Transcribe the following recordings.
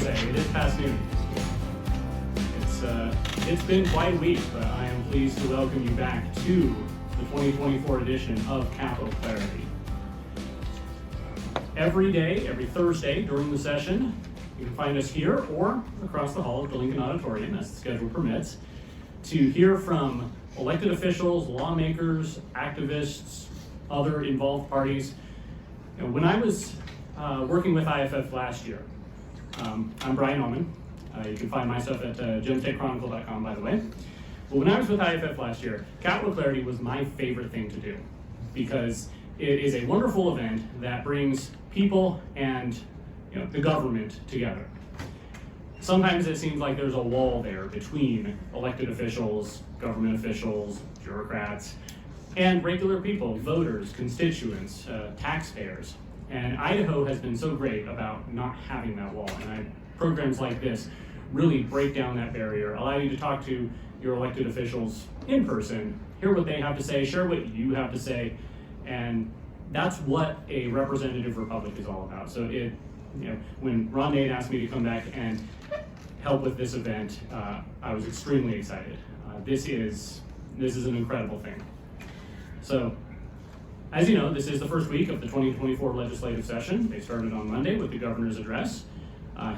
say, it is past noon. It's been quite a week, but I am pleased to welcome you back to the 2024 edition of Capitol Clarity. Every day, every Thursday during the session, you can find us here or across the hall at the Lincoln Auditorium, as the schedule permits, to hear from elected officials, lawmakers, activists, other involved parties. You know, when I was working with IFF last year, I'm Brian Almon. You can find my stuff at gemtechchronicle.com, by the way. But when I was with IFF last year, Capitol Clarity was my favorite thing to do because it is a wonderful event that brings people and the government together. Sometimes it seems like there's a wall there between elected officials, government officials, bureaucrats, and regular people, voters, constituents, taxpayers. And Idaho has been so great about not having that wall. And programs like this really break down that barrier, allow you to talk to your elected officials in person, hear what they have to say, share what you have to say, and that's what a representative republic is all about. So when Ron Nate asked me to come back and help with this event, I was extremely excited. This is an incredible thing. So, as you know, this is the first week of the 2024 legislative session. They started on Monday with the governor's address.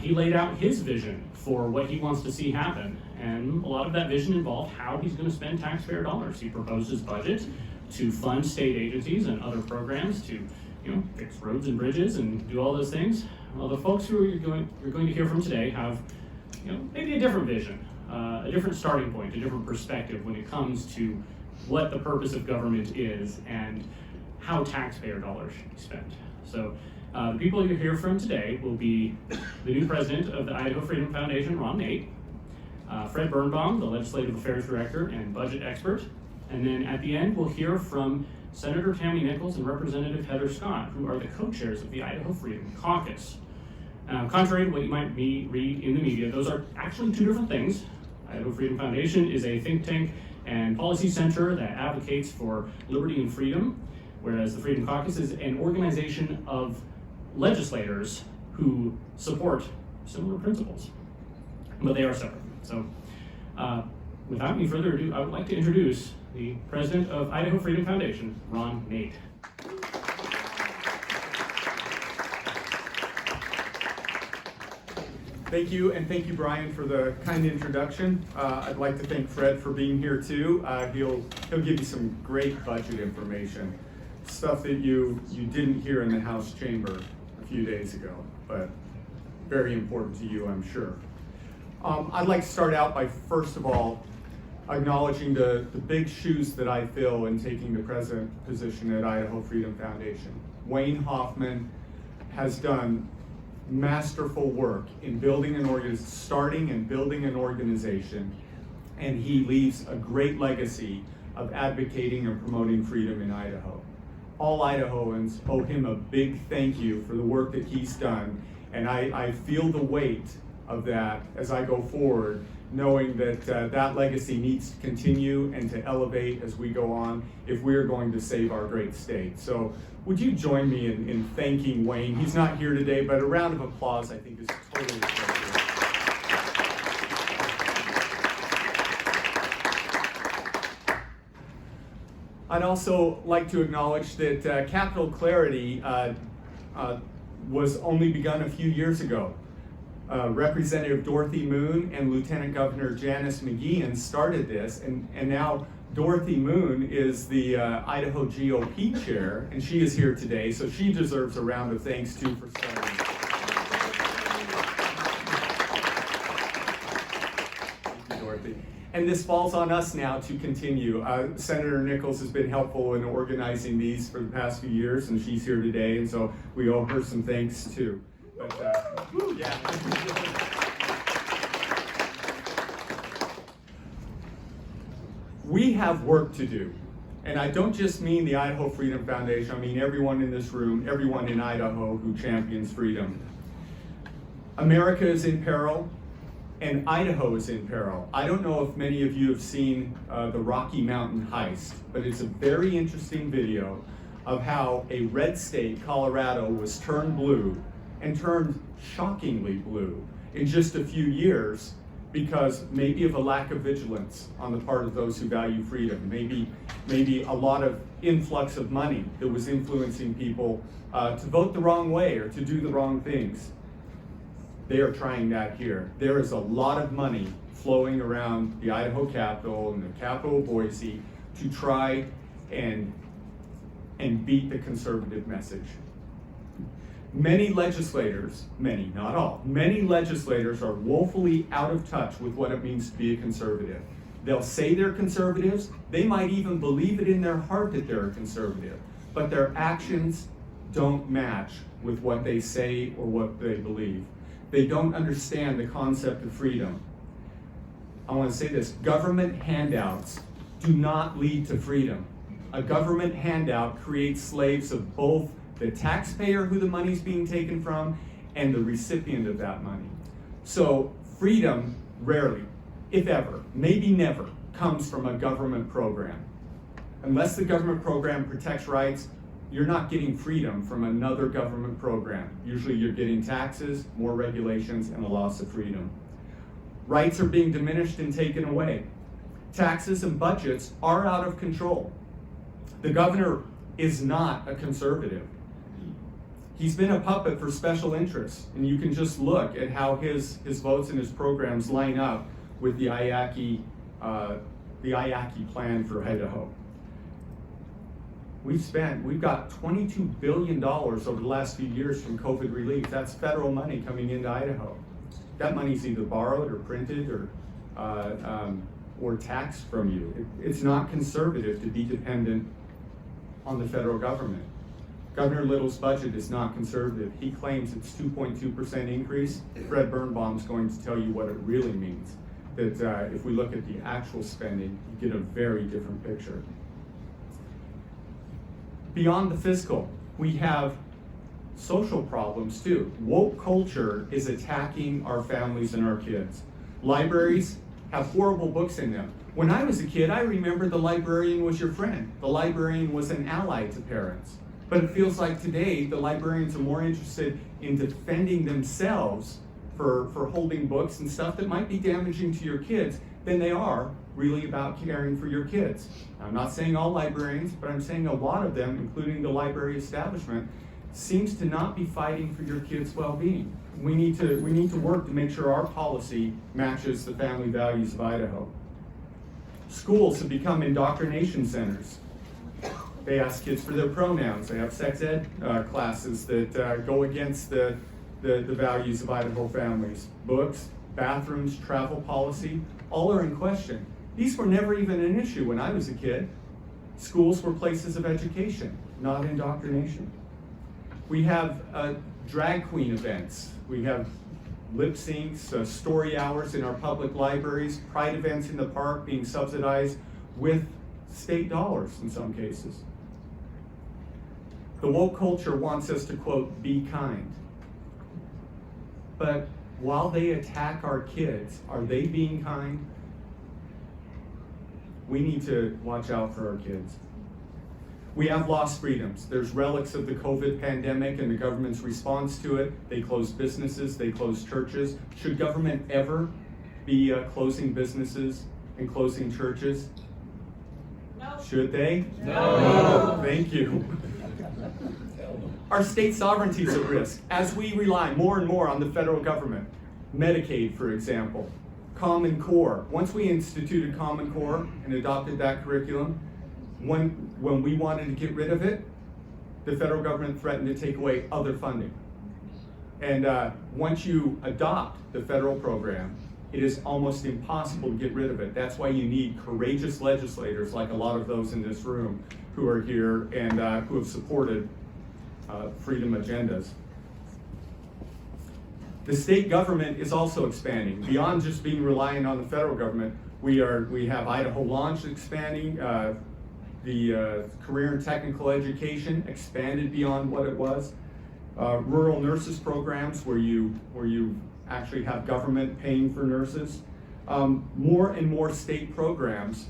He laid out his vision for what he wants to see happen, and a lot of that vision involved how he's going to spend taxpayer dollars. He proposed his budget to fund state agencies and other programs to fix roads and bridges and do all those things. Well, the folks who you're going to hear from today have maybe a different vision, a different starting point, a different perspective when it comes to what the purpose of government is and how taxpayer dollars should be spent. So the people you hear from today will be the new president of the Idaho Freedom Foundation, Ron Nate, Fred Birnbuam, the legislative affairs director and budget expert, and then at the end we'll hear from Senator Tammy Nichols and Representative Heather Scott, who are the co-chairs of the Idaho Freedom Caucus. Contrary to what you might read in the media, those are actually two different things. Idaho Freedom Foundation is a think tank and policy center that advocates for liberty and freedom, whereas the Freedom Caucus is an organization of legislators who support similar principles, but they are separate. So without any further ado, I would like to introduce the president of Idaho Freedom Foundation, Ron Nate. Thank you, and thank you, Brian, for the kind introduction. I'd like to thank Fred for being here too. He'll give you some great budget information, stuff that you didn't hear in the House chamber a few days ago, but very important to you, I'm sure. I'd like to start out by, first of all, acknowledging the big shoes that I fill in taking the president position at Idaho Freedom Foundation. Wayne Hoffman has done masterful work in starting and building an organization, and he leaves a great legacy of advocating and promoting freedom in Idaho. All Idahoans owe him a big thank you for the work that he's done, and I feel the weight of that as I go forward, knowing that that legacy needs to continue and to elevate as we go on if we're going to save our great state. So would you join me in thanking Wayne? He's not here today, but a round of applause I think is totally appropriate. I'd also like to acknowledge that Capitol Clarity was only begun a few years ago. Representative Dorothy Moon and Lieutenant Governor Janice McGeehan started this, and now Dorothy Moon is the Idaho GOP chair, and she is here today, so she deserves a round of thanks too for starting. Thank you, Dorothy. And this falls on us now to continue. Senator Nichols has been helpful in organizing these for the past few years, and she's here today, and so we owe her some thanks too. But, yeah. We have work to do, and I don't just mean the Idaho Freedom Foundation, I mean everyone in this room, everyone in Idaho who champions freedom. America is in peril, and Idaho is in peril. I don't know if many of you have seen the Rocky Mountain heist, but it's a very interesting video of how a red state, Colorado, was turned blue and turned shockingly blue in just a few years because maybe of a lack of vigilance on the part of those who value freedom, maybe a lot of influx of money that was influencing people to vote the wrong way or to do the wrong things. They are trying that here. There is a lot of money flowing around the Idaho Capitol and the capital of Boise to try and beat the conservative message. Many legislators, many, not all, many legislators are woefully out of touch with what it means to be a conservative. They'll say they're conservatives, they might even believe it in their heart that they're a conservative, but their actions don't match with what they say or what they believe. They don't understand the concept of freedom. I want to say this, government handouts do not lead to freedom. A government handout creates slaves of both the taxpayer who the money's being taken from and the recipient of that money. So freedom rarely, if ever, maybe never, comes from a government program. Unless the government program protects rights, you're not getting freedom from another government program. Usually you're getting taxes, more regulations, and a loss of freedom. Rights are being diminished and taken away. Taxes and budgets are out of control. The governor is not a conservative. He's been a puppet for special interests, and you can just look at how his votes and his programs line up with the IACI plan for Idaho. We've got $22 billion over the last few years from COVID relief. That's federal money coming into Idaho. That money's either borrowed or printed or taxed from you. It's not conservative to be dependent on the federal government. Governor Little's budget is not conservative. He claims it's 2.2% increase. Fred Birnbaum is going to tell you what it really means. That if we look at the actual spending, you get a very different picture. Beyond the fiscal, we have social problems too. Woke culture is attacking our families and our kids. Libraries have horrible books in them. When I was a kid, I remember the librarian was your friend. The librarian was an ally to parents. But it feels like today the librarians are more interested in defending themselves for holding books and stuff that might be damaging to your kids than they are really about caring for your kids. I'm not saying all librarians, but I'm saying a lot of them, including the library establishment, seems to not be fighting for your kids' well-being. We need to work to make sure our policy matches the family values of Idaho. Schools have become indoctrination centers. They ask kids for their pronouns. They have sex ed classes that go against the values of Idaho families. Books, bathrooms, travel policy, all are in question. These were never even an issue when I was a kid. Schools were places of education, not indoctrination. We have drag queen events. We have lip syncs, story hours in our public libraries, pride events in the park being subsidized with state dollars in some cases. The woke culture wants us to, quote, be kind. But while they attack our kids, are they being kind? We need to watch out for our kids. We have lost freedoms. There's relics of the COVID pandemic and the government's response to it. They closed businesses, they closed churches. Should government ever be closing businesses and closing churches? No. Should they? No. Thank you. Our state sovereignty is at risk as we rely more and more on the federal government. Medicaid, for example, Common Core. Once we instituted Common Core and adopted that curriculum, when we wanted to get rid of it, the federal government threatened to take away other funding. And once you adopt the federal program, it is almost impossible to get rid of it. That's why you need courageous legislators like a lot of those in this room who are here and who have supported freedom agendas. The state government is also expanding. Beyond just being reliant on the federal government, we have Idaho Launch expanding, the career and technical education expanded beyond what it was. Rural nurses programs where you actually have government paying for nurses. More and more state programs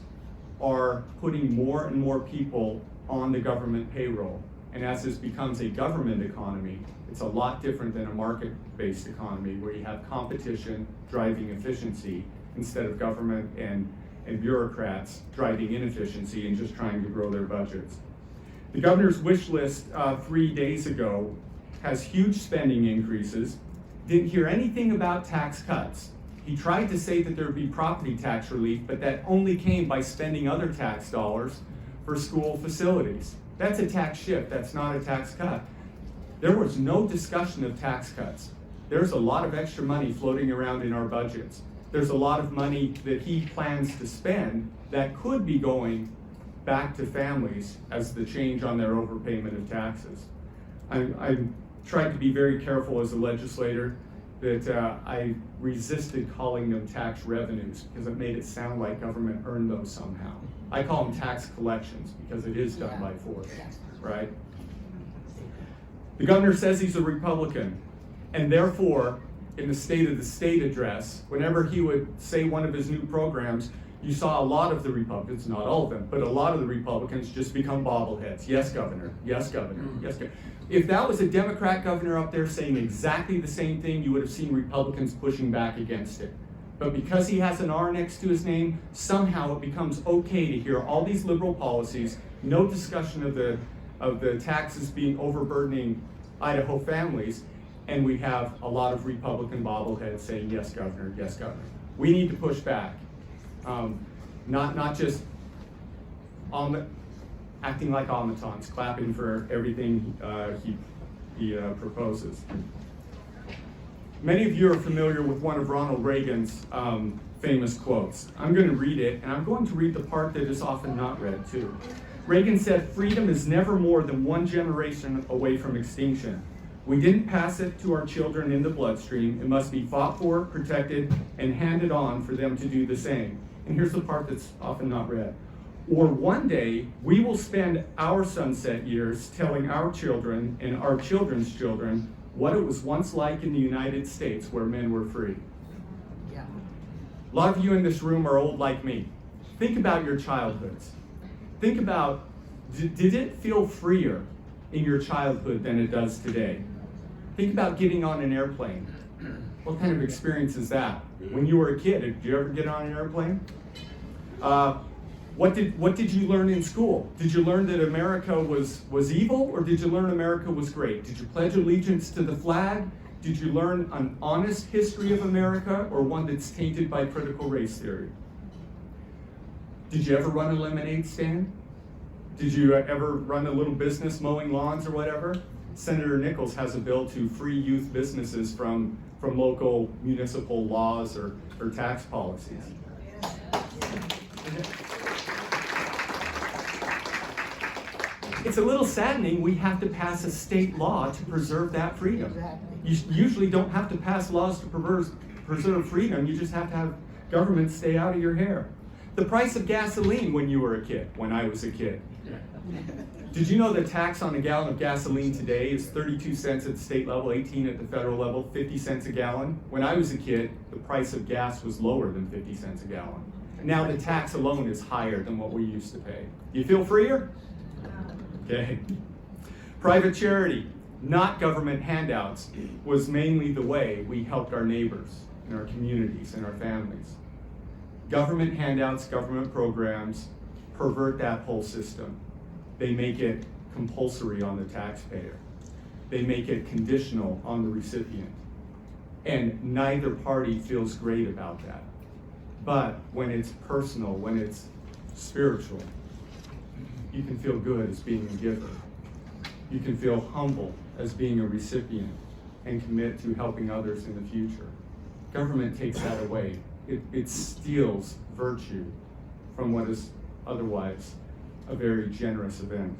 are putting more and more people on the government payroll. And as this becomes a government economy, it's a lot different than a market-based economy where you have competition driving efficiency instead of government and bureaucrats driving inefficiency and just trying to grow their budgets. The governor's wish list 3 days ago has huge spending increases. Didn't hear anything about tax cuts. He tried to say that there would be property tax relief, but that only came by spending other tax dollars for school facilities. That's a tax shift, that's not a tax cut. There was no discussion of tax cuts. There's a lot of extra money floating around in our budgets. There's a lot of money that he plans to spend that could be going back to families as the change on their overpayment of taxes. I tried to be very careful as a legislator that I resisted calling them tax revenues because it made it sound like government earned those somehow. I call them tax collections because it is done by force, right? The governor says he's a Republican, and therefore, in the State of the State address, whenever he would say one of his new programs, you saw a lot of the Republicans, not all of them, but a lot of the Republicans just become bobbleheads. Yes, Governor. Yes, Governor. Yes, Governor. If that was a Democrat governor up there saying exactly the same thing, you would have seen Republicans pushing back against it. But because he has an R next to his name, somehow it becomes okay to hear all these liberal policies, no discussion of the taxes being overburdening Idaho families, and we have a lot of Republican bobbleheads saying, yes, Governor, yes, Governor. We need to push back. Not just acting like automatons, clapping for everything he proposes. Many of you are familiar with one of Ronald Reagan's famous quotes. I'm going to read it, and I'm going to read the part that is often not read too. Reagan said, "Freedom is never more than one generation away from extinction. We didn't pass it to our children in the bloodstream. It must be fought for, protected, and handed on for them to do the same." And here's the part that's often not read. "Or one day, we will spend our sunset years telling our children and our children's children what it was once like in the United States where men were free." Yeah. A lot of you in this room are old like me. Think about your childhoods. Think about, did it feel freer in your childhood than it does today? Think about getting on an airplane. What kind of experience is that? When you were a kid, did you ever get on an airplane? What did you learn in school? Did you learn that America was evil, or did you learn America was great? Did you pledge allegiance to the flag? Did you learn an honest history of America, or one that's tainted by critical race theory? Did you ever run a lemonade stand? Did you ever run a little business mowing lawns or whatever? Senator Nichols has a bill to free youth businesses from local municipal laws or tax policies. It's a little saddening we have to pass a state law to preserve that freedom. You usually don't have to pass laws to preserve freedom, you just have to have government stay out of your hair. The price of gasoline when you were a kid, when I was a kid. Did you know the tax on a gallon of gasoline today is 32 cents at the state level, 18 at the federal level, 50 cents a gallon? When I was a kid, the price of gas was lower than 50 cents a gallon. Now the tax alone is higher than what we used to pay. You feel freer? Okay. Private charity, not government handouts, was mainly the way we helped our neighbors and our communities and our families. Government handouts, government programs pervert that whole system. They make it compulsory on the taxpayer. They make it conditional on the recipient. And neither party feels great about that. But when it's personal, when it's spiritual, you can feel good as being a giver. You can feel humble as being a recipient and commit to helping others in the future. Government takes that away. It steals virtue from what is otherwise a very generous event.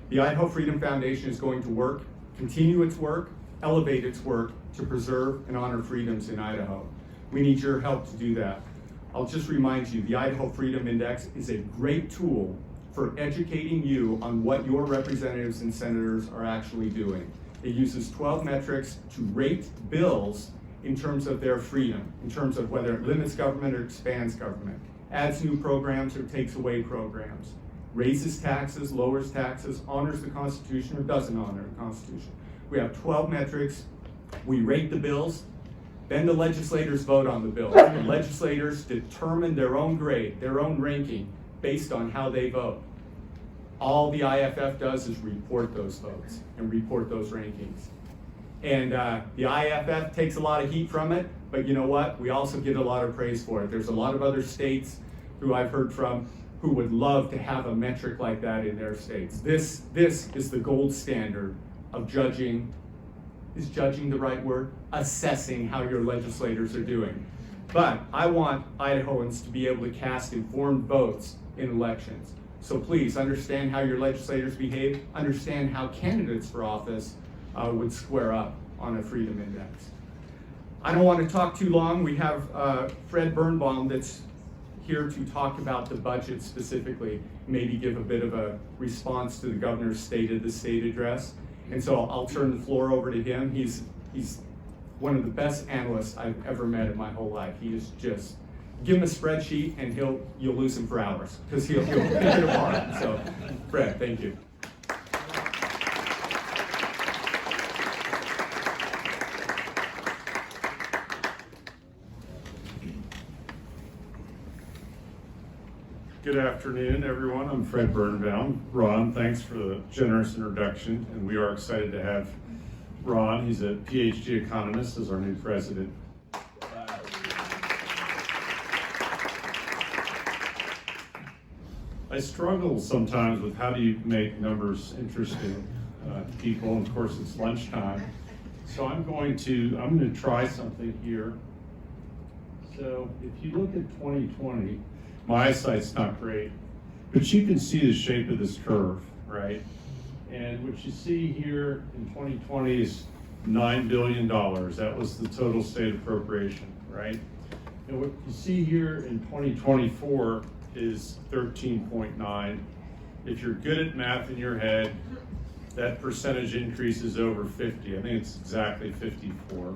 The Idaho Freedom Foundation is going to continue its work, elevate its work to preserve and honor freedoms in Idaho. We need your help to do that. I'll just remind you, the Idaho Freedom Index is a great tool for educating you on what your representatives and senators are actually doing. It uses 12 metrics to rate bills in terms of their freedom, in terms of whether it limits government or expands government, adds new programs or takes away programs, raises taxes, lowers taxes, honors the Constitution, or doesn't honor the Constitution. We have 12 metrics. We rate the bills. Then the legislators vote on the bills. The legislators determine their own grade, their own ranking, based on how they vote. All the IFF does is report those votes and report those rankings. And the IFF takes a lot of heat from it, but you know what? We also get a lot of praise for it. There's a lot of other states who I've heard from who would love to have a metric like that in their states. This is the gold standard of judging. Is judging the right word? Assessing how your legislators are doing. But I want Idahoans to be able to cast informed votes in elections. So please understand how your legislators behave, understand how candidates for office would square up on a freedom index. I don't want to talk too long. We have Fred Birnbuam that's here to talk about the budget specifically, maybe give a bit of a response to the governor's State of the State address. And so I'll turn the floor over to him. He's one of the best analysts I've ever met in my whole life. He is just, give him a spreadsheet and you'll lose him for hours because he'll pick it apart. So Fred, thank you. Good afternoon, everyone. I'm Fred Birnbuam. Ron, thanks for the generous introduction, and we are excited to have Ron. He's a PhD economist as our new president. I struggle sometimes with how do you make numbers interesting to people, and of course it's lunchtime. So I'm going to try something here. So if you look at 2020, my eyesight's not great, but you can see the shape of this curve, right? And what you see here in 2020 is $9 billion. That was the total state appropriation, right? And what you see here in 2024 is 13.9. If you're good at math in your head, that percentage increase is over 50. I think it's exactly 54.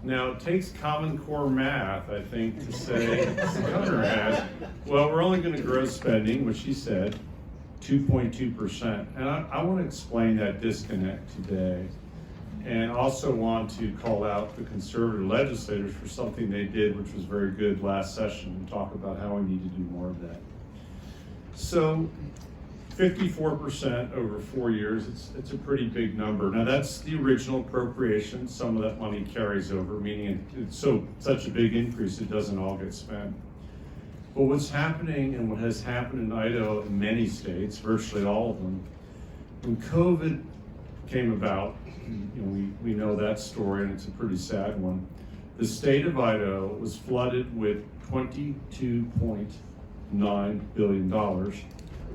Now, it takes Common Core math, I think, to say, as the governor has, well, we're only going to grow spending, which he said, 2.2%. And I want to explain that disconnect today, and also want to call out the conservative legislators for something they did, which was very good last session, and talk about how we need to do more of that. So, 54% over 4 years, it's a pretty big number. Now that's the original appropriation. Some of that money carries over, meaning it's such a big increase it doesn't all get spent. But what's happening and what has happened in Idaho in many states, virtually all of them, when COVID came about, we know that story and it's a pretty sad one. The state of Idaho was flooded with $22.9 billion.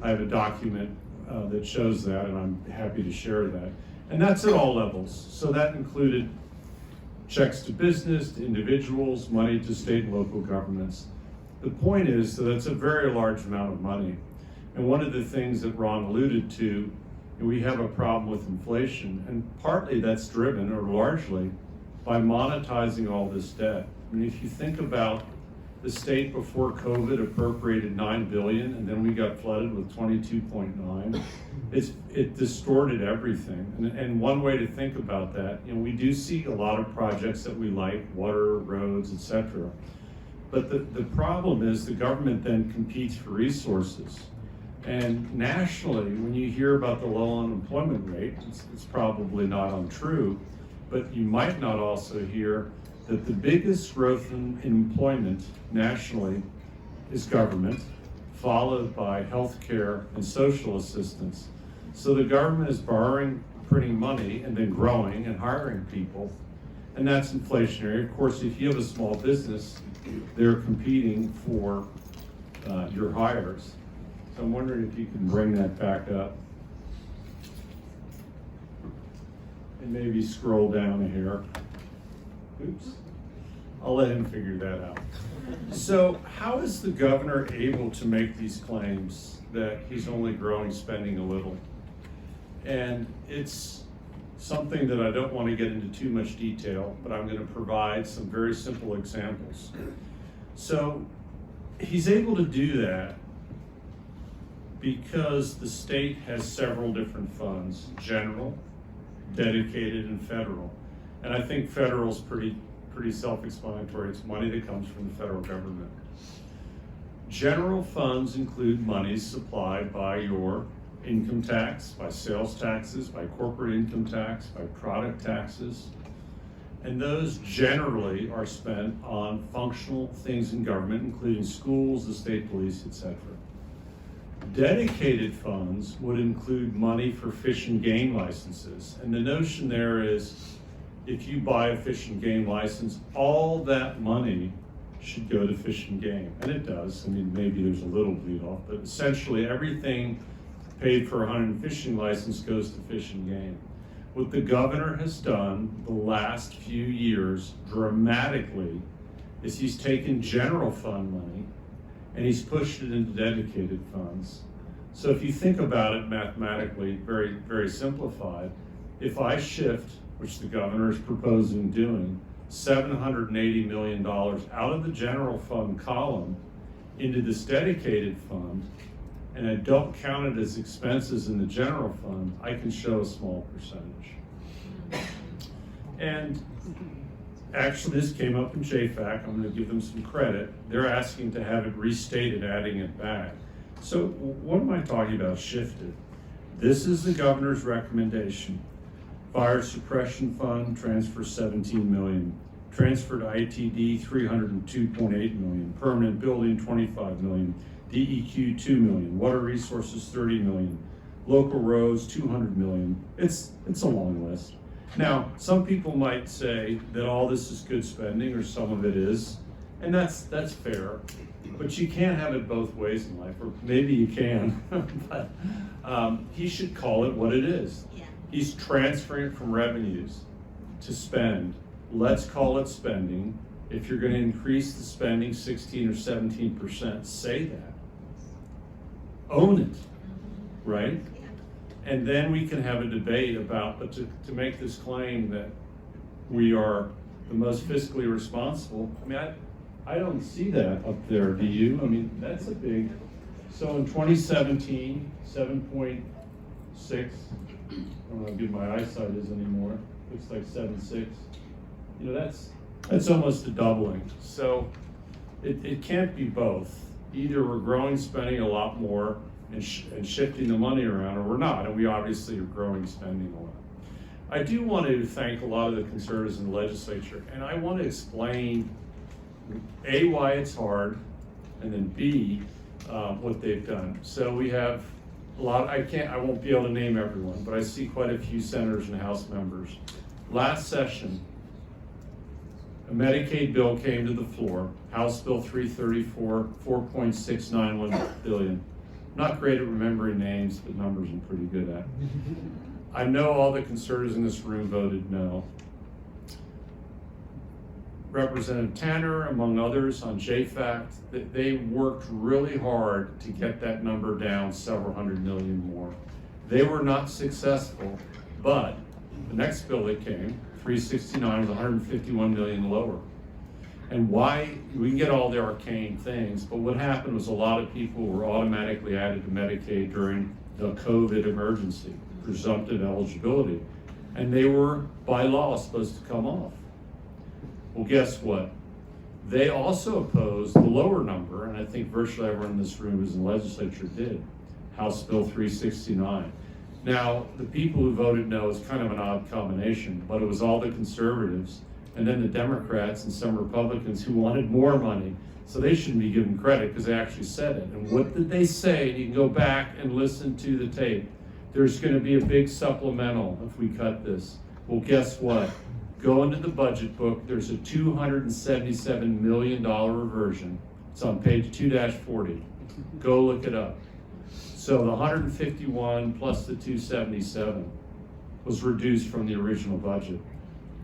I have a document that shows that, and I'm happy to share that. And that's at all levels. So that included checks to business, to individuals, money to state and local governments. The point is that that's a very large amount of money. And one of the things that Ron alluded to, we have a problem with inflation, and partly that's driven, or largely, by monetizing all this debt. I mean, if you think about the state before COVID appropriated $9 billion, and then we got flooded with 22.9. It distorted everything. And one way to think about that, we do see a lot of projects that we like, water, roads, etc. But the problem is the government then competes for resources. And nationally, when you hear about the low unemployment rate, it's probably not untrue, but you might not also hear that the biggest growth in employment nationally is government, followed by healthcare and social assistance. So the government is borrowing, printing money, and then growing and hiring people, and that's inflationary. Of course, if you have a small business, they're competing for your hires. So I'm wondering if you can bring that back up. And maybe scroll down a hair. Oops. I'll let him figure that out. So how is the governor able to make these claims that he's only growing spending a little? And it's something that I don't want to get into too much detail, but I'm going to provide some very simple examples. So he's able to do that Because the state has several different funds, general, dedicated, and federal. And I think federal's pretty self-explanatory. It's money that comes from the federal government. General funds include monies supplied by your income tax, by sales taxes, by corporate income tax, by product taxes. And those generally are spent on functional things in government, including schools, the state police, etc. Dedicated funds would include money for fish and game licenses. And the notion there is, if you buy a fish and game license, all that money should go to fish and game. And it does. I mean, maybe there's a little bleed off, but essentially everything paid for a hunting and fishing license goes to fish and game. What the governor has done the last few years dramatically is he's taken general fund money and he's pushed it into dedicated funds. So if you think about it mathematically, very, very simplified, if I shift, which the governor is proposing doing, $780 million out of the general fund column into this dedicated fund, and I don't count it as expenses in the general fund, I can show a small percentage. And actually, this came up in JFAC. I'm going to give them some credit. They're asking to have it restated, adding it back. So what am I talking about shifted? This is the governor's recommendation. Fire suppression fund, transfer 17 million. Transfer to ITD, 302.8 million. Permanent building, 25 million. DEQ, 2 million. Water resources, 30 million. Local roads, 200 million. It's a long list. Now, some people might say that all this is good spending, or some of it is, and that's fair. But you can't have it both ways in life, or maybe you can. But he should call it what it is. Yeah. He's transferring it from revenues to spend. Let's call it spending. If you're going to increase the spending 16 or 17%, say that. Own it, right? Yeah. And then we can have a debate about, but to make this claim that we are the most fiscally responsible, I mean, I don't see that up there, do you? I mean, that's a big, so in 2017, 7.6, I don't know how good my eyesight is anymore, looks like 7.6. You know, that's almost a doubling. So it can't be both. Either we're growing spending a lot more and shifting the money around, or we're not, and we obviously are growing spending a lot. I do want to thank a lot of the conservatives in the legislature, and I want to explain A, why it's hard, and then B, what they've done. So we have a lot, I won't be able to name everyone, but I see quite a few senators and House members. Last session, a Medicaid bill came to the floor, House Bill 334, 4.691 billion. Not great at remembering names, but numbers I'm pretty good at. I know all the conservatives in this room voted no. Representative Tanner, among others, on JFAC, they worked really hard to get that number down several hundred million more. They were not successful, but the next bill that came, 369, was 151 million lower. And why, we can get all the arcane things, but what happened was a lot of people were automatically added to Medicaid during the COVID emergency, presumptive eligibility, and they were, by law, supposed to come off. Well, guess what? They also opposed the lower number, and I think virtually everyone in this room who's in the legislature did, House Bill 369. Now, the people who voted no is kind of an odd combination, but it was all the conservatives and then the Democrats and some Republicans who wanted more money. So they shouldn't be given credit because they actually said it. And what did they say? You can go back and listen to the tape. There's going to be a big supplemental if we cut this. Well, guess what? Go into the budget book. There's a $277 million reversion. It's on page 2-40. Go look it up. So the 151 plus the 277 was reduced from the original budget.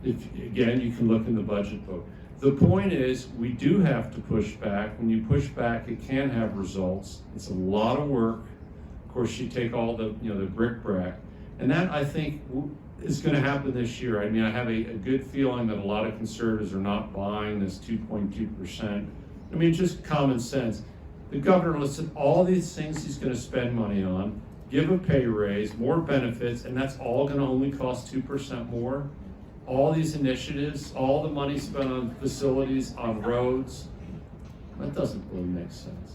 Again, you can look in the budget book. The point is, we do have to push back. When you push back, it can have results. It's a lot of work. Of course, you take all the, the bric-a-brac. And that, I think, is going to happen this year. I mean, I have a good feeling that a lot of conservatives are not buying this 2.2%. I mean, just common sense. The governor listed all these things he's going to spend money on, give a pay raise, more benefits, and that's all going to only cost 2% more. All these initiatives, all the money spent on facilities, on roads, that doesn't really make sense.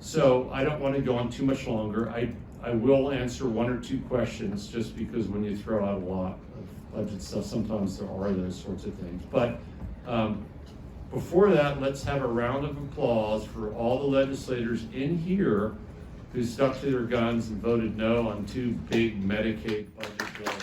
So I don't want to go on too much longer. I will answer one or two questions just because when you throw out a lot of budget stuff, sometimes there are those sorts of things. But before that, let's have a round of applause for all the legislators in here who stuck to their guns and voted no on two big Medicaid budget bills.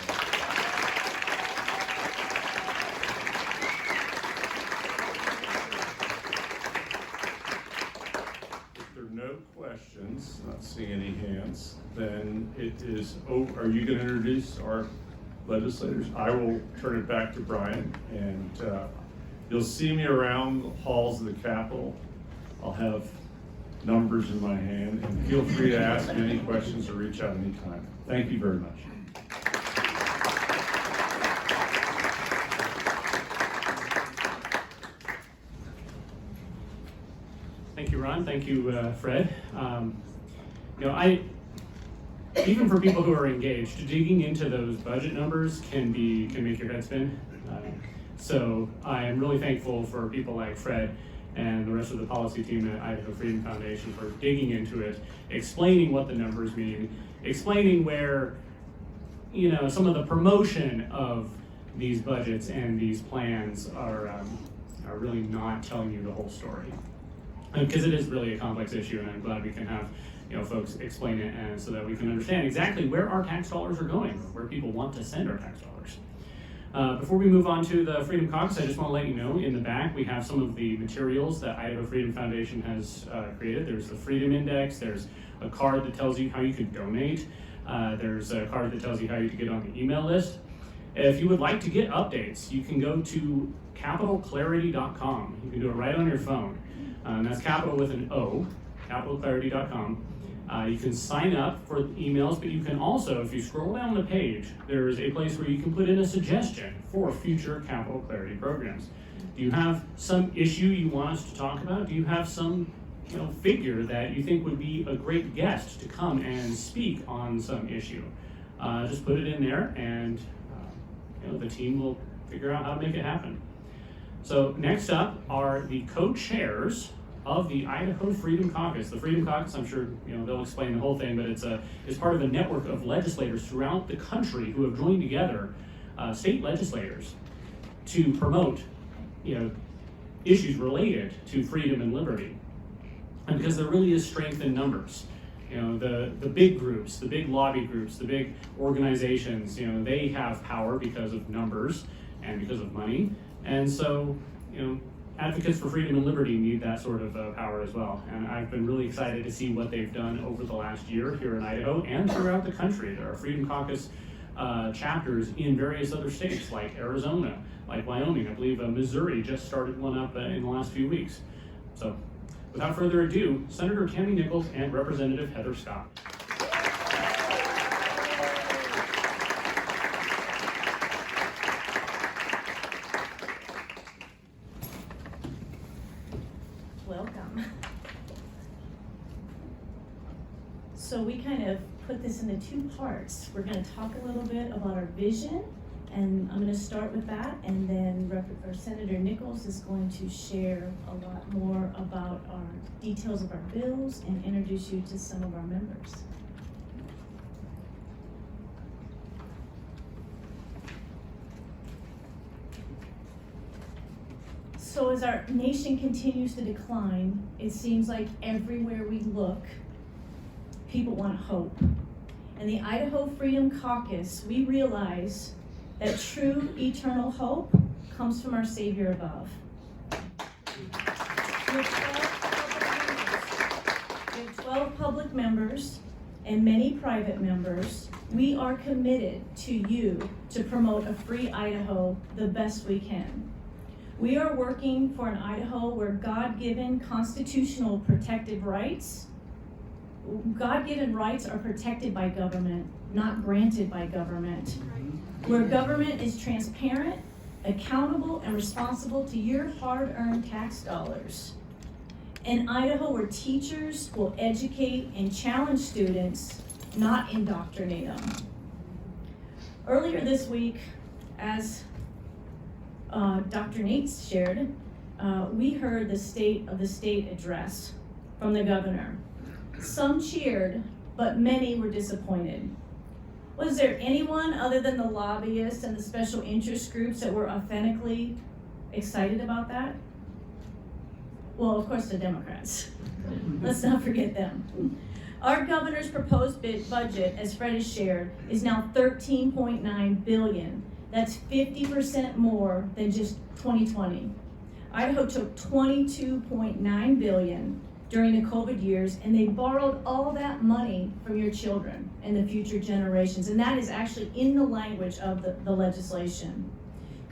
If there are no questions, not seeing any hands, then it is over. Are you going to introduce our legislators? I will turn it back to Brian, and you'll see me around the halls of the Capitol. I'll have numbers in my hand, and feel free to ask me any questions or reach out anytime. Thank you very much. Thank you, Ron. Thank you, Fred. Even for people who are engaged, digging into those budget numbers can make your head spin. So I am really thankful for people like Fred and the rest of the policy team at Idaho Freedom Foundation for digging into it, explaining what the numbers mean, explaining where, some of the promotion of these budgets and these plans are really not telling you the whole story. Because it is really a complex issue, and I'm glad we can have folks explain it, and so that we can understand exactly where our tax dollars are going, where people want to send our tax dollars. Before we move on to the Freedom Caucus, I just want to let you know, in the back we have some of the materials that Idaho Freedom Foundation has created. There's the Freedom Index, there's a card that tells you how you can donate, there's a card that tells you how you can get on the email list. If you would like to get updates, you can go to capitalclarity.com. You can do it right on your phone. That's capital with an O, capitalclarity.com. You can sign up for emails, but you can also, if you scroll down the page, there's a place where you can put in a suggestion for future Capital Clarity programs. Do you have some issue you want us to talk about? Do you have some figure that you think would be a great guest to come and speak on some issue? Just put it in there, and the team will figure out how to make it happen. So next up are the co-chairs of the Idaho Freedom Caucus. The Freedom Caucus, I'm sure they'll explain the whole thing, but it's part of a network of legislators throughout the country who have joined together, state legislators, to promote issues related to freedom and liberty. And because there really is strength in numbers. The big groups, the big lobby groups, the big organizations, they have power because of numbers and because of money. And so, advocates for freedom and liberty need that sort of power as well. And I've been really excited to see what they've done over the last year here in Idaho and throughout the country. There are Freedom Caucus chapters in various other states like Arizona, like Wyoming. I believe Missouri just started one up in the last few weeks. So without further ado, Senator Tammy Nichols and Representative Heather Scott. Welcome. So we kind of put this into two parts. We're going to talk a little bit about our vision, and I'm going to start with that, and then Senator Nichols is going to share a lot more about our details of our bills and introduce you to some of our members. So as our nation continues to decline, it seems like everywhere we look, people want hope. In the Idaho Freedom Caucus, we realize that true eternal hope comes from our Savior above. We have 12 public members and many private members. We are committed to you to promote a free Idaho the best we can. We are working for an Idaho where God-given constitutional protected rights, God-given rights are protected by government, not granted by government. Where government is transparent, accountable, and responsible to your hard-earned tax dollars. An Idaho where teachers will educate and challenge students, not indoctrinate them. Earlier this week, as Dr. Nates shared, we heard the State of the State address from the governor. Some cheered, but many were disappointed. Was there anyone other than the lobbyists and the special interest groups that were authentically excited about that? Well, of course, the Democrats. Let's not forget them. Our governor's proposed budget, as Fred has shared, is now $13.9 billion. That's 50% more than just 2020. Idaho took $22.9 billion during the COVID years, and they borrowed all that money from your children and the future generations, and that is actually in the language of the legislation.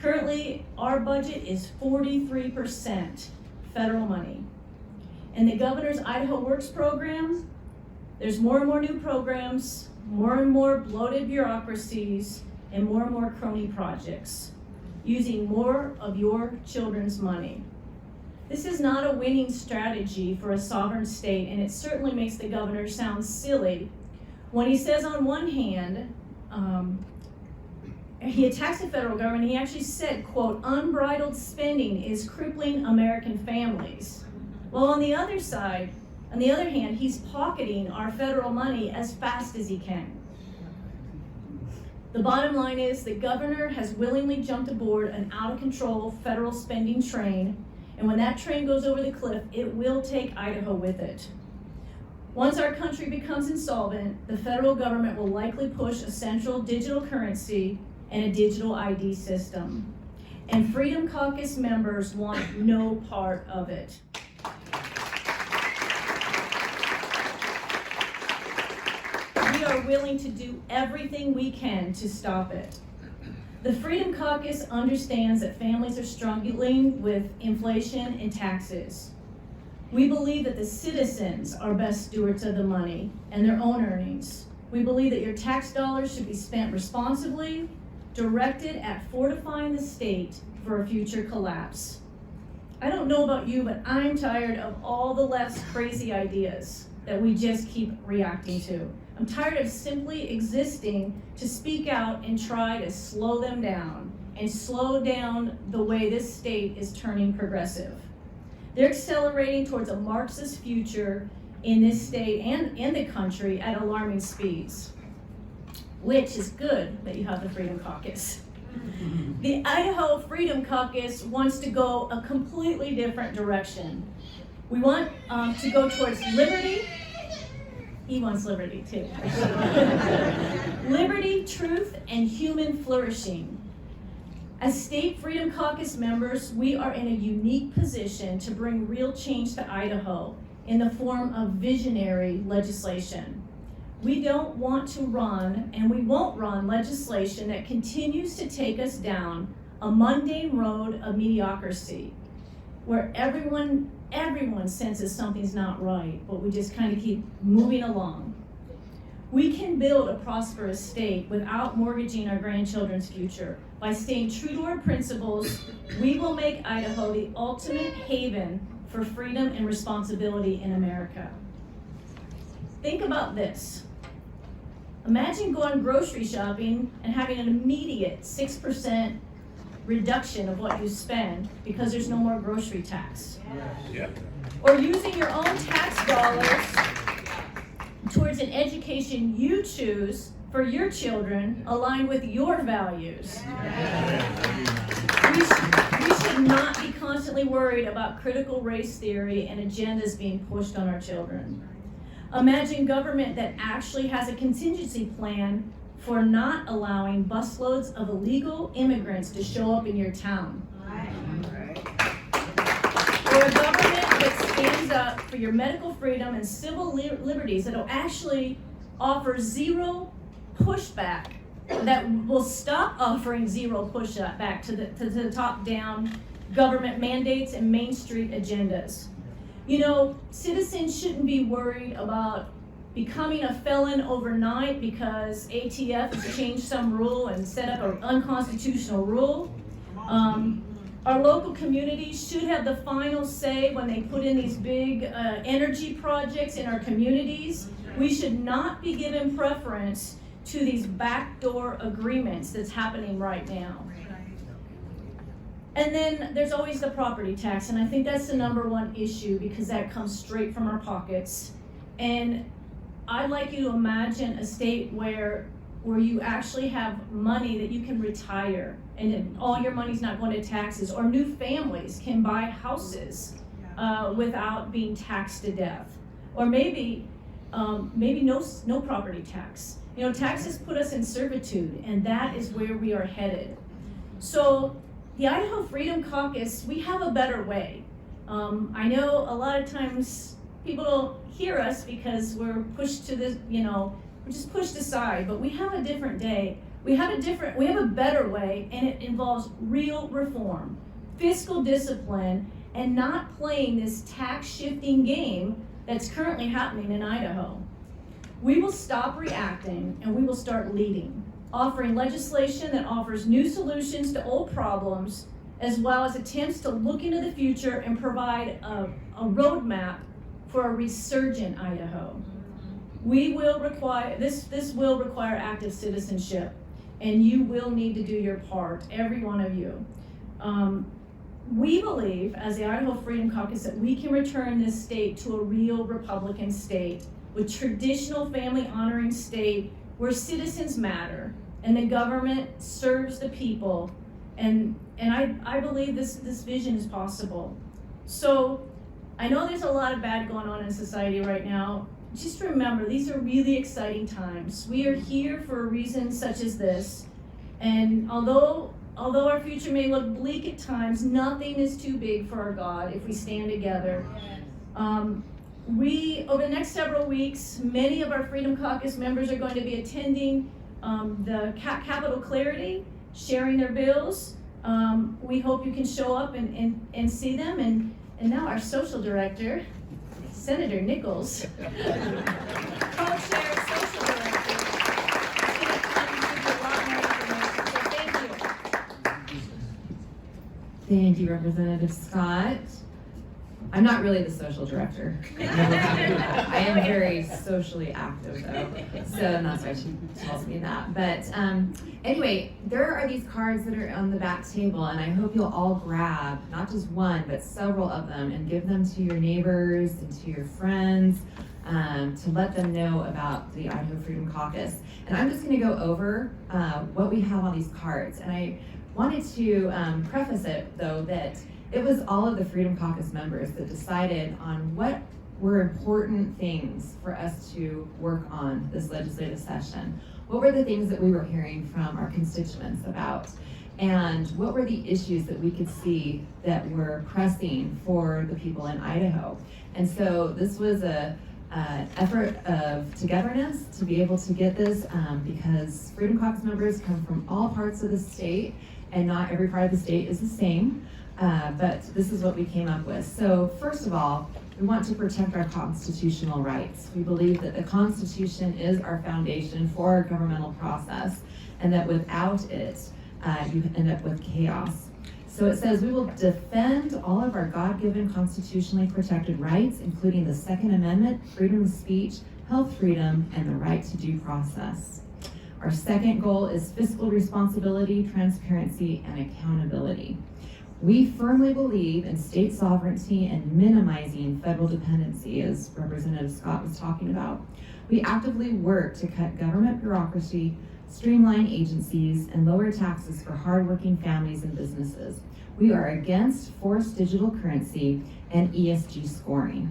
Currently, our budget is 43% federal money. And the governor's Idaho Works program, there's more and more new programs, more and more bloated bureaucracies, and more crony projects, using more of your children's money. This is not a winning strategy for a sovereign state, and it certainly makes the governor sound silly when he says on one hand, he attacks the federal government. He actually said, quote, unbridled spending is crippling American families. Well, on the other hand, he's pocketing our federal money as fast as he can. The bottom line is the governor has willingly jumped aboard an out-of-control federal spending train, and when that train goes over the cliff, it will take Idaho with it. Once our country becomes insolvent, the federal government will likely push a central digital currency and a digital ID system. And Freedom Caucus members want no part of it. We are willing to do everything we can to stop it. The Freedom Caucus understands that families are struggling with inflation and taxes. We believe that the citizens are best stewards of the money and their own earnings. We believe that your tax dollars should be spent responsibly, directed at fortifying the state for a future collapse. I don't know about you, but I'm tired of all the left's crazy ideas that we just keep reacting to. I'm tired of simply existing to speak out and try to slow them down and slow down the way this state is turning progressive. They're accelerating towards a Marxist future in this state and the country at alarming speeds, which is good that you have the Freedom Caucus. The Idaho Freedom Caucus wants to go a completely different direction. We want to go towards liberty. He wants liberty too. Liberty, truth, and human flourishing. As State Freedom Caucus members, we are in a unique position to bring real change to Idaho in the form of visionary legislation. We don't want to run, and we won't run, legislation that continues to take us down a mundane road of mediocrity, where everyone senses something's not right, but we just kind of keep moving along. We can build a prosperous state without mortgaging our grandchildren's future. By staying true to our principles, we will make Idaho the ultimate haven for freedom and responsibility in America. Think about this. Imagine going grocery shopping and having an immediate 6% reduction of what you spend because there's no more grocery tax. Yeah. Or using your own tax dollars towards an education you choose for your children aligned with your values. We should not be constantly worried about critical race theory and agendas being pushed on our children. Imagine government that actually has a contingency plan for not allowing busloads of illegal immigrants to show up in your town. Or a government that stands up for your medical freedom and civil liberties that will actually offer zero pushback, that will stop offering zero pushback to the top-down government mandates and Main Street agendas. You know, citizens shouldn't be worried about becoming a felon overnight because ATF has changed some rule and set up an unconstitutional rule. Our local communities should have the final say when they put in these big energy projects in our communities. We should not be given preference to these backdoor agreements that's happening right now. And then there's always the property tax, and I think that's the number one issue because that comes straight from our pockets. And I'd like you to imagine a state where you actually have money that you can retire and all your money's not going to taxes, or new families can buy houses without being taxed to death. Or maybe no property tax. You know, taxes put us in servitude, and that is where we are headed. So the Idaho Freedom Caucus, we have a better way. I know a lot of times people don't hear us because we're pushed to this, we're just pushed aside, but we have a different day. We have a better way, and it involves real reform, fiscal discipline, and not playing this tax shifting game that's currently happening in Idaho. We will stop reacting and we will start leading, offering legislation that offers new solutions to old problems, as well as attempts to look into the future and provide a roadmap for a resurgent Idaho. This will require active citizenship, and you will need to do your part, every one of you. We believe, as the Idaho Freedom Caucus, that we can return this state to a real Republican state, with traditional family honoring state where citizens matter and the government serves the people. And I believe this vision is possible. So I know there's a lot of bad going on in society right now. Just remember, these are really exciting times. We are here for a reason such as this. And although our future may look bleak at times, nothing is too big for our God if we stand together. Over the next several weeks, many of our Freedom Caucus members are going to be attending the Capitol Clarity, sharing their bills. We hope you can show up and see them. And now our social director, Senator Nichols, co-chair social director, is going to come and give you a lot more information. So thank you. Thank you, Representative Scott. I'm not really the social director. I am very socially active though, so that's why she tells me that. But anyway, there are these cards that are on the back table, and I hope you'll all grab not just one, but several of them and give them to your neighbors and to your friends to let them know about the Idaho Freedom Caucus. And I'm just gonna go over what we have on these cards. And I wanted to preface it though that it was all of the Freedom Caucus members that decided on what were important things for us to work on this legislative session. What were the things that we were hearing from our constituents about? And what were the issues that we could see that were pressing for the people in Idaho? And so this was an effort of togetherness to be able to get this because Freedom Caucus members come from all parts of the state, and not every part of the state is the same. But this is what we came up with. So first of all, we want to protect our constitutional rights. We believe that the Constitution is our foundation for our governmental process, and that without it, you end up with chaos. So it says we will defend all of our God-given constitutionally protected rights, including the Second Amendment, freedom of speech, health freedom, and the right to due process. Our second goal is fiscal responsibility, transparency, and accountability. We firmly believe in state sovereignty and minimizing federal dependency, as Representative Scott was talking about. We actively work to cut government bureaucracy, streamline agencies, and lower taxes for hardworking families and businesses. We are against forced digital currency and ESG scoring.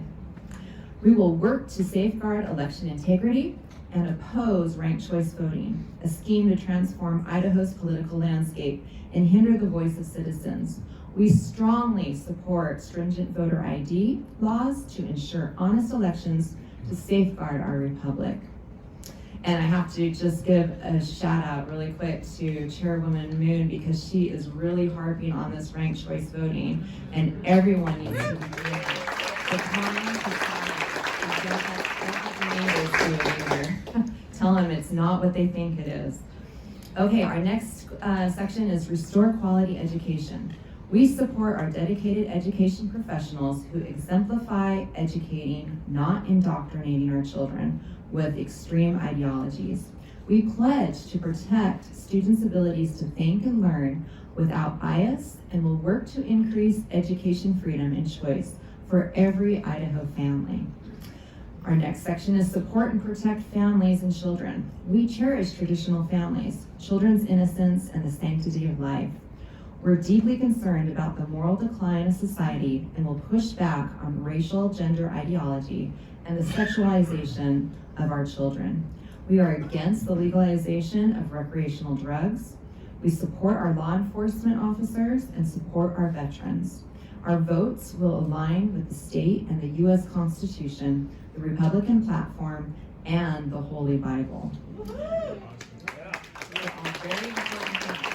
We will work to safeguard election integrity and oppose ranked choice voting, a scheme to transform Idaho's political landscape and hinder the voice of citizens. We strongly support stringent voter ID laws to ensure honest elections to safeguard our republic. And I have to just give a shout out really quick to Chairwoman Moon, because she is really harping on this ranked choice voting, and everyone needs to be doing it. The time to tell them it's not what they think it is. Okay, our next section is restore quality education. We support our dedicated education professionals who exemplify educating, not indoctrinating our children with extreme ideologies. We pledge to protect students' abilities to think and learn without bias, and will work to increase education freedom and choice for every Idaho family. Our next section is support and protect families and children. We cherish traditional families, children's innocence, and the sanctity of life. We're deeply concerned about the moral decline of society and will push back on racial gender ideology and the sexualization of our children. We are against the legalization of recreational drugs. We support our law enforcement officers and support our veterans. Our votes will align with the state and the U.S. Constitution, the Republican platform, and the Holy Bible. Those are all very important things.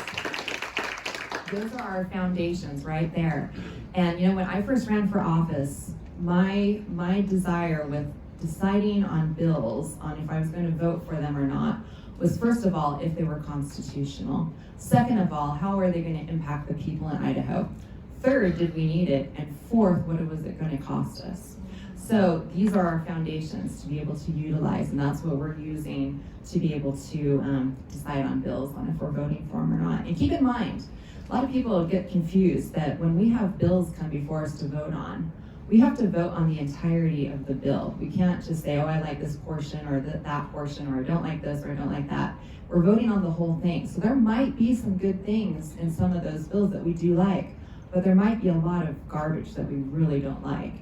Those are our foundations right there. And you know, when I first ran for office, my desire with deciding on bills, on if I was going to vote for them or not, was first of all, if they were constitutional. Second of all, how are they going to impact the people in Idaho? Third, did we need it? And fourth, what was it going to cost us? So these are our foundations to be able to utilize, and that's what we're using to be able to decide on bills, on if we're voting for them or not. And keep in mind, a lot of people get confused that when we have bills come before us to vote on, we have to vote on the entirety of the bill. We can't just say, oh, I like this portion or that portion, or I don't like this or I don't like that. We're voting on the whole thing. So there might be some good things in some of those bills that we do like, but there might be a lot of garbage that we really don't like.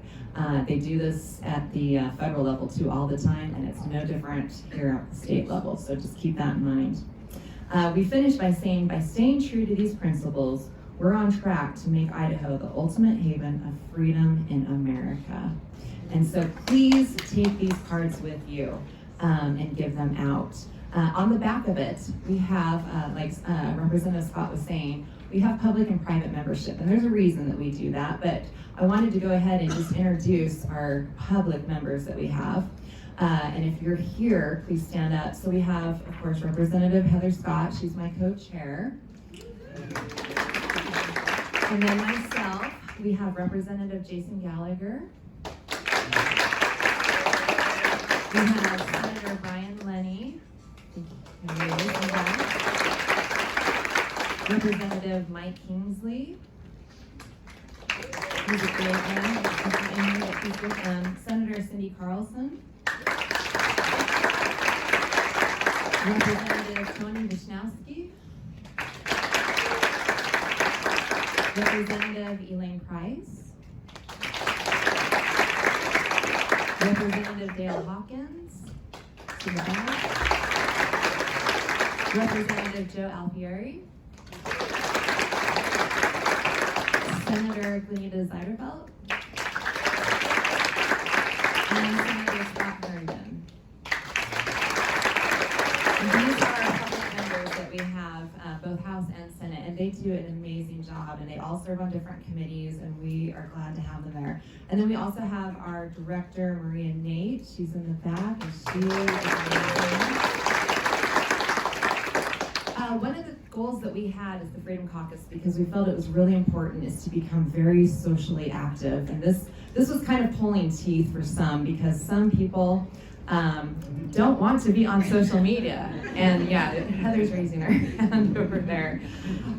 They do this at the federal level too all the time, and it's no different here at the state level, so just keep that in mind. We finish by saying, by staying true to these principles, we're on track to make Idaho the ultimate haven of freedom in America. And so please take these cards with you and give them out. On the back of it, we have, like Representative Scott was saying, we have public and private membership, and there's a reason that we do that, but I wanted to go ahead and just introduce our public members that we have. And if you're here, please stand up. So we have, of course, Representative Heather Scott. She's my co-chair. And then myself, we have Representative Jason Gallagher. We have Senator Brian Lenny. Representative Mike Kingsley. He's a great man. Senator Cindy Carlson. Representative Tony Wisnowski. Representative Elaine Price. Representative Dale Hawkins. To the back. Representative Joe Alfieri. Senator Glenita Zeiderbelt. And Senator Scott Herndon. These are our public members that we have, both House and Senate, and they do an amazing job, and they all serve on different committees, and we are glad to have them there. And then we also have our director, Maria Nate. She's in the back, and she is amazing. One of the goals that we had as the Freedom Caucus, because we felt it was really important, is to become very socially active. And this was kind of pulling teeth for some, because some people don't want to be on social media. And yeah, Heather's raising her hand over there.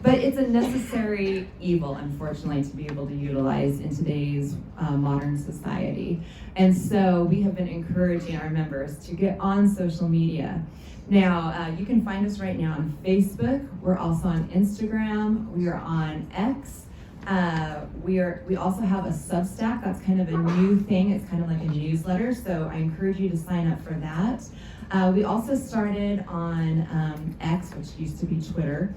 But it's a necessary evil, unfortunately, to be able to utilize in today's modern society. And so we have been encouraging our members to get on social media. Now, you can find us right now on Facebook. We're also on Instagram. We are on X. We also have a Substack. That's kind of a new thing. It's kind of like a newsletter, so I encourage you to sign up for that. We also started on X, which used to be Twitter,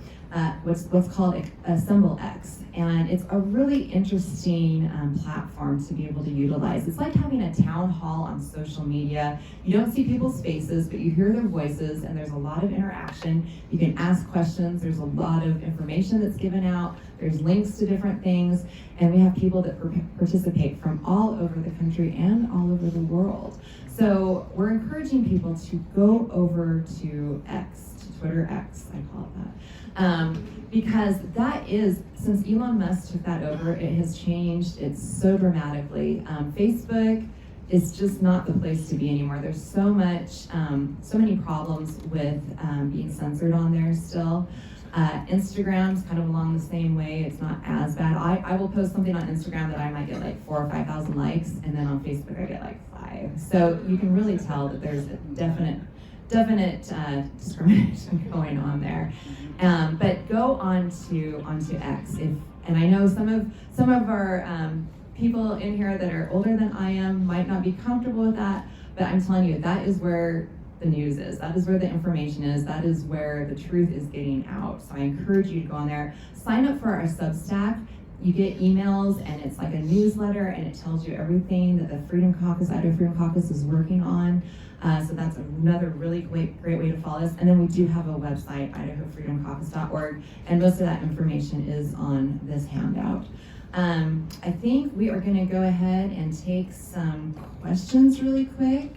what's called Assemble X, and it's a really interesting platform to be able to utilize. It's like having a town hall on social media. You don't see people's faces, but you hear their voices, and there's a lot of interaction. You can ask questions. There's a lot of information that's given out. There's links to different things, and we have people that participate from all over the country and all over the world. So we're encouraging people to go over to X, to Twitter X, I call it that. Because that is, since Elon Musk took that over, it has changed it so dramatically. Facebook is just not the place to be anymore. There's so many problems with being censored on there still. Instagram's kind of along the same way. It's not as bad. I will post something on Instagram that I might get like 4,000 or 5,000 likes, and then on Facebook I get like 5. So you can really tell that there's a definite discrimination going on there. But go onto X. And I know some of our people in here that are older than I am might not be comfortable with that, but I'm telling you, that is where the news is. That is where the information is. That is where the truth is getting out. So I encourage you to go on there. Sign up for our Substack. You get emails, and it's like a newsletter, and it tells you everything that the Freedom Caucus, Idaho Freedom Caucus, is working on. So that's another really great way to follow us. And then we do have a website, IdahoFreedomCaucus.org, and most of that information is on this handout. I think we are going to go ahead and take some questions really quick.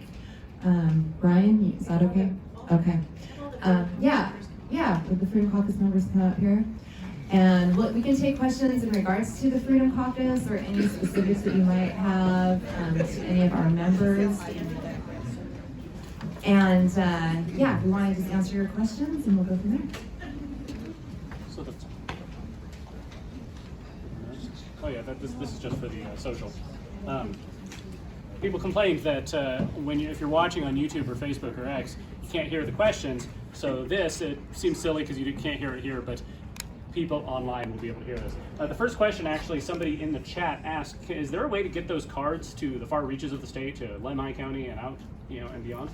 Brian, is that okay? Okay. Yeah, would the Freedom Caucus members come up here? And we can take questions in regards to the Freedom Caucus or any specifics that you might have to any of our members. And we want to just answer your questions, and we'll go from there. So this is just for the social. People complained that if you're watching on YouTube or Facebook or X, you can't hear the questions. So it seems silly because you can't hear it here, but people online will be able to hear this. The first question, actually, somebody in the chat asked, is there a way to get those cards to the far reaches of the state, to Lemhi County and out, and beyond?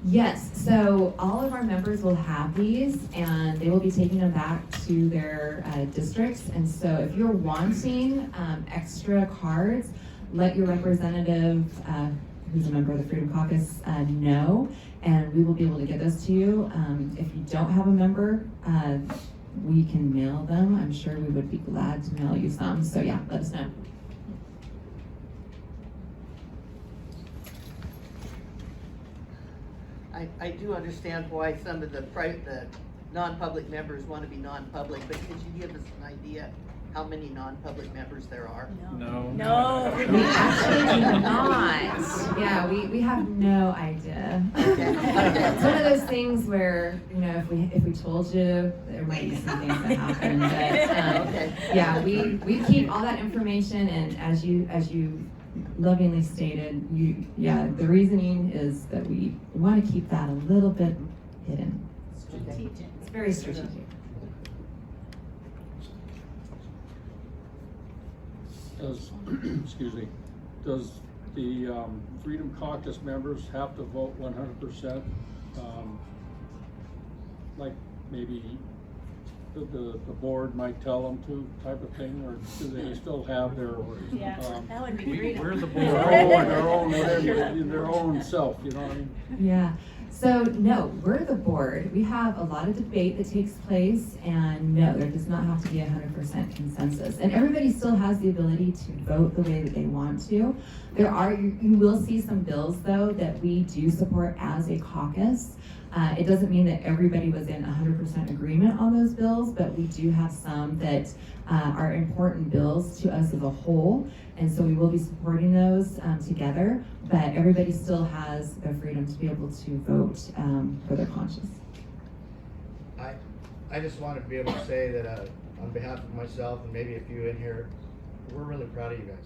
Yes, so all of our members will have these, and they will be taking them back to their districts. And so if you're wanting extra cards, let your representative, who's a member of the Freedom Caucus, know, and we will be able to get those to you. If you don't have a member, we can mail them. I'm sure we would be glad to mail you some. So yeah, let us know. I do understand why some of the non-public members want to be non-public, but could you give us an idea how many non-public members there are? No. We actually do not. Yeah, we have no idea. It's one of those things where, if we told you, there might be some things that happen. But yeah, we keep all that information, and as you lovingly stated, the reasoning is that we want to keep that a little bit hidden. Strategic. It's very strategic. Does the Freedom Caucus members have to vote 100%? Like maybe the board might tell them to, type of thing, or do they still have their That would be freedom. We're the board. their own self, you know what I mean? Yeah. So no, we're the board. We have a lot of debate that takes place, and no, there does not have to be 100% consensus. And everybody still has the ability to vote the way that they want to. You will see some bills though that we do support as a caucus. It doesn't mean that everybody was in 100% agreement on those bills, but we do have some that are important bills to us as a whole, and so we will be supporting those together, but everybody still has the freedom to be able to vote for their conscience. I just want to be able to say that on behalf of myself and maybe a few in here, we're really proud of you guys.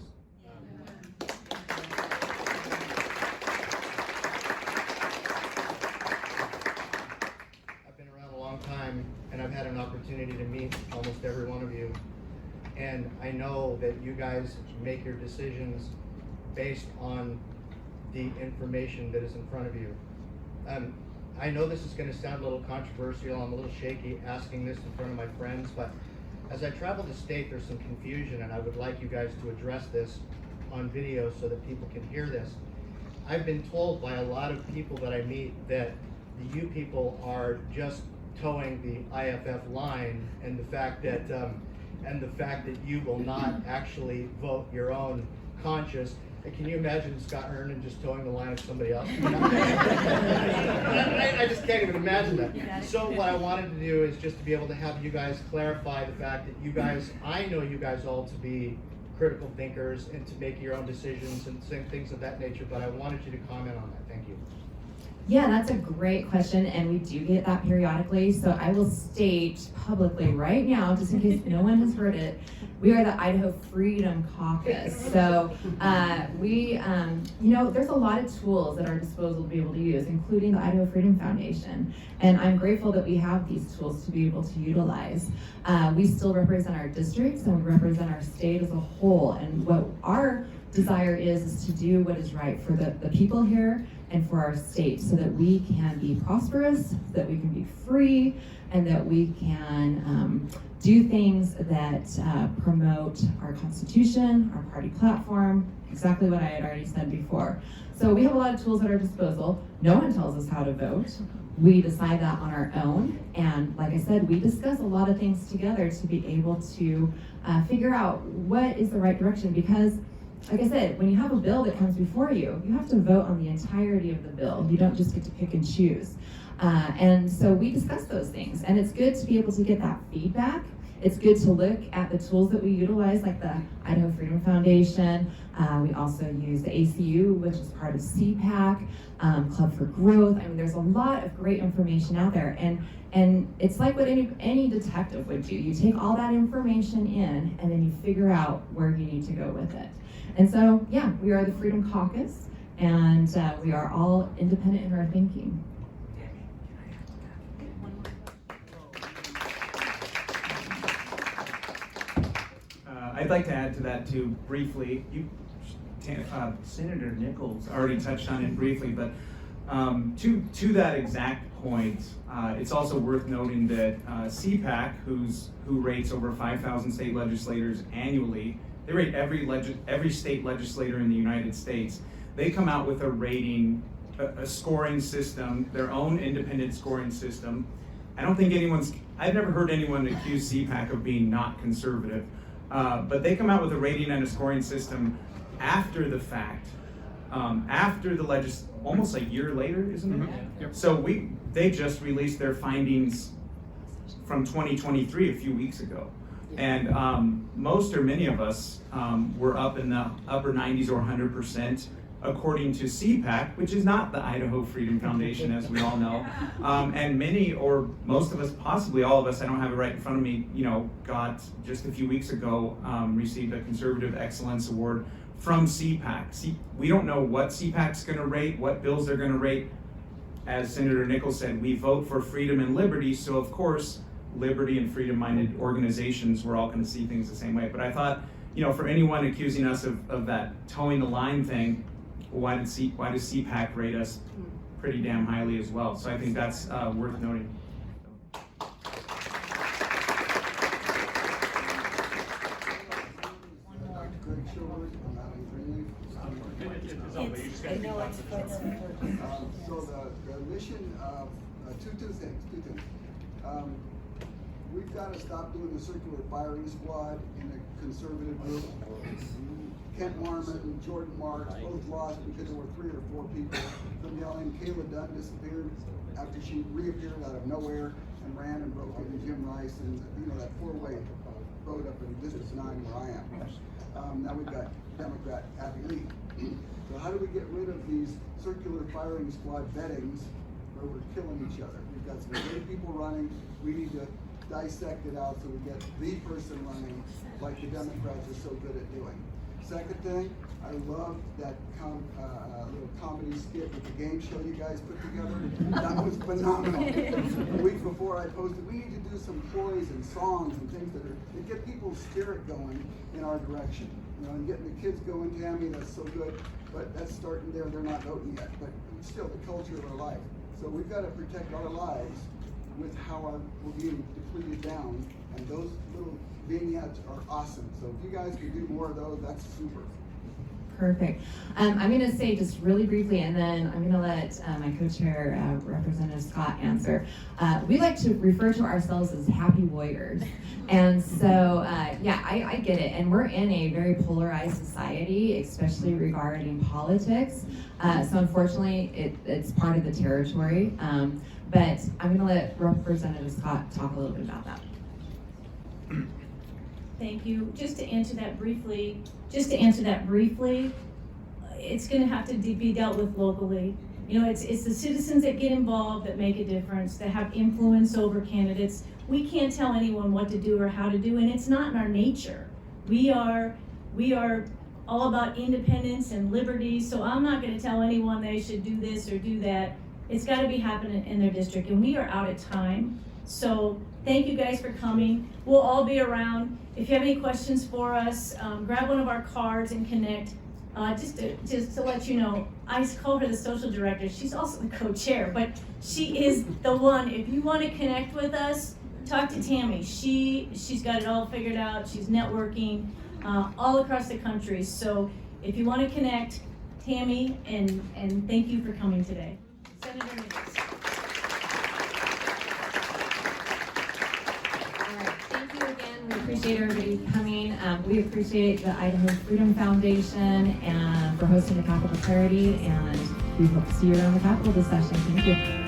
Time, and I've had an opportunity to meet almost every one of you, and I know that you guys make your decisions based on the information that is in front of you. I know this is going to sound a little controversial. I'm a little shaky asking this in front of my friends, but as I travel the state, there's some confusion, and I would like you guys to address this on video so that people can hear this. I've been told by a lot of people that I meet that the you people are just towing the IFF line, and the fact that you will not actually vote your own conscience, And can you imagine Scott Hernan just towing the line of somebody else? I just can't even imagine that. So what I wanted to do is just to be able to have you guys clarify the fact that you guys, I know you guys all to be critical thinkers and to make your own decisions and things of that nature, but I wanted you to comment on that. Thank you. Yeah, that's a great question, and we do get that periodically. So I will state publicly right now, just in case no one has heard it, we are the Idaho Freedom Caucus. So there's a lot of tools at our disposal to be able to use, including the Idaho Freedom Foundation. And I'm grateful that we have these tools to be able to utilize. We still represent our districts and we represent our state as a whole. And what our desire is to do what is right for the people here and for our state, so that we can be prosperous, so that we can be free, and that we can do things that promote our Constitution, our party platform, exactly what I had already said before. So we have a lot of tools at our disposal. No one tells us how to vote. We decide that on our own, and like I said, we discuss a lot of things together to be able to figure out what is the right direction, because like I said, when you have a bill that comes before you, you have to vote on the entirety of the bill. You don't just get to pick and choose. And so we discuss those things, and it's good to be able to get that feedback. It's good to look at the tools that we utilize, like the Idaho Freedom Foundation. We also use the ACU, which is part of CPAC, Club for Growth. I mean, there's a lot of great information out there, and it's like what any detective would do. You take all that information in, and then you figure out where you need to go with it. And so, yeah, we are the Freedom Caucus, and we are all independent in our thinking. I'd like to add to that too briefly. Senator Nichols already touched on it briefly, but to that exact point, it's also worth noting that CPAC, who rates over 5,000 state legislators annually, they rate every state legislator in the United States. They come out with a rating, a scoring system, their own independent scoring system. I've never heard anyone accuse CPAC of being not conservative, but they come out with a rating and a scoring system after the fact, after the almost a year later, isn't it? Yep. So they just released their findings from 2023 a few weeks ago. And most or many of us were up in the upper 90s or 100%, according to CPAC, which is not the Idaho Freedom Foundation, as we all know. And many or most of us, possibly all of us, I don't have it right in front of me, got just a few weeks ago, received a Conservative Excellence Award from CPAC. We don't know what CPAC's gonna rate, what bills they're gonna rate. As Senator Nichols said, we vote for freedom and liberty, so of course, liberty and freedom-minded organizations, we're all gonna see things the same way. But I thought, for anyone accusing us of that towing the line thing, why does CPAC rate us pretty damn highly as well? So I think that's worth noting. So the mission of two things. We've got to stop doing the circular firing squad in a conservative group. Kent Marmon and Jordan Marks both lost because there were 3 or 4 people from yelling. Kayla Dunn disappeared after she reappeared out of nowhere and ran and broke into Jim Rice and that 4-way vote up in District 9 where I am. Now we've got Democrat Abby Lee. So how do we get rid of these circular firing squad vettings where we're killing each other? We've got some great people running. We need to dissect it out so we get the person running like the Democrats are so good at doing. Second thing, I love that little comedy skit with the game show you guys put together. That was phenomenal. A week before I posted, we need to do some ploys and songs and things that get people's spirit going in our direction. And getting the kids going, Tammy, that's so good. But that's starting there, they're not voting yet. But still, the culture of our life. So we've got to protect our lives with how we're being depleted down. And those little vignettes are awesome. So if you guys can do more of those, that's super. Perfect. I'm going to say just really briefly, and then I'm going to let my co-chair, Representative Scott, answer. We like to refer to ourselves as happy warriors. And so, yeah, I get it. And we're in a very polarized society, especially regarding politics. So unfortunately, it's part of the territory. But I'm going to let Representative Scott talk a little bit about that. Thank you. Just to answer that briefly, it's going to have to be dealt with locally. You know, it's the citizens that get involved that make a difference, that have influence over candidates. We can't tell anyone what to do or how to do, and it's not in our nature. We are all about independence and liberty, so I'm not going to tell anyone they should do this or do that. It's got to be happening in their district, and we are out of time. So thank you guys for coming. We'll all be around. If you have any questions for us, grab one of our cards and connect. Just to let you know, I call her the social director. She's also the co-chair, but she is the one. If you want to connect with us, talk to Tammy. She's got it all figured out. She's networking all across the country. So if you want to connect, Tammy, and thank you for coming today. Senator Nichols. Thank you again. We appreciate everybody coming. We appreciate the Idaho Freedom Foundation and for hosting the Capitol Clarity, and we hope to see you around the Capitol this session. Thank you.